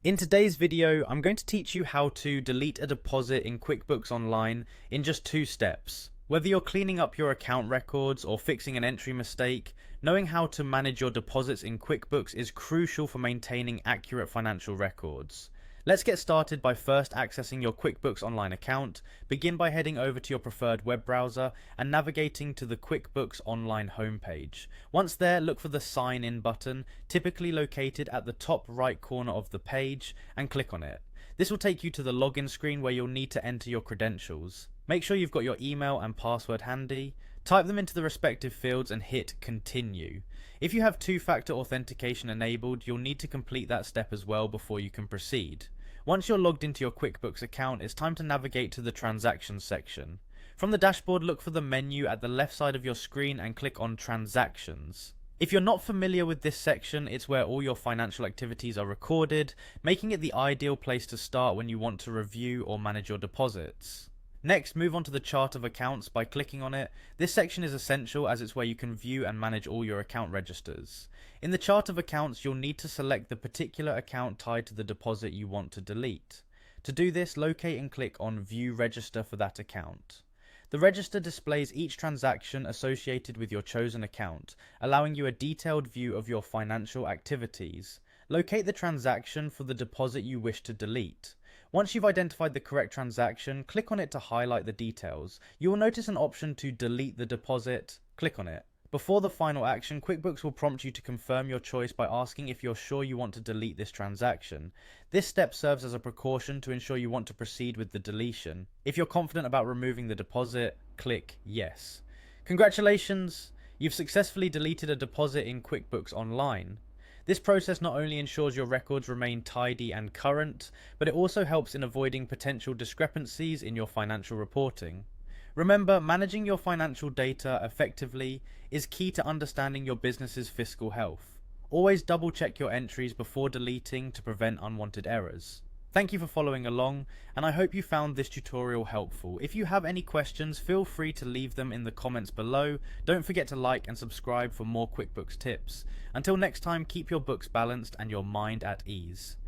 In today's video, I'm going to teach you how to delete a deposit in QuickBooks Online in just 2 steps. Whether you're cleaning up your account records or fixing an entry mistake, knowing how to manage your deposits in QuickBooks is crucial for maintaining accurate financial records. Let's get started by first accessing your QuickBooks Online account. Begin by heading over to your preferred web browser and navigating to the QuickBooks Online homepage. Once there, look for the Sign In button, typically located at the top right corner of the page, and click on it. This will take you to the login screen where you'll need to enter your credentials. Make sure you've got your email and password handy. Type them into the respective fields and hit Continue. If you have two-factor authentication enabled, you'll need to complete that step as well before you can proceed. Once you're logged into your QuickBooks account, it's time to navigate to the Transactions section. From the dashboard, look for the menu at the left side of your screen and click on Transactions. If you're not familiar with this section, it's where all your financial activities are recorded, making it the ideal place to start when you want to review or manage your deposits. Next, move on to the chart of accounts by clicking on it. This section is essential as it's where you can view and manage all your account registers. In the chart of accounts, you'll need to select the particular account tied to the deposit you want to delete. To do this, locate and click on View Register for that account. The register displays each transaction associated with your chosen account, allowing you a detailed view of your financial activities. Locate the transaction for the deposit you wish to delete. Once you've identified the correct transaction, click on it to highlight the details. You will notice an option to delete the deposit. Click on it. Before the final action, QuickBooks will prompt you to confirm your choice by asking if you're sure you want to delete this transaction. This step serves as a precaution to ensure you want to proceed with the deletion. If you're confident about removing the deposit, click Yes. Congratulations! You've successfully deleted a deposit in QuickBooks Online. This process not only ensures your records remain tidy and current, but it also helps in avoiding potential discrepancies in your financial reporting. Remember, managing your financial data effectively is key to understanding your business's fiscal health. Always double check your entries before deleting to prevent unwanted errors. Thank you for following along, and I hope you found this tutorial helpful. If you have any questions, feel free to leave them in the comments below. Don't forget to like and subscribe for more QuickBooks tips. Until next time, keep your books balanced and your mind at ease.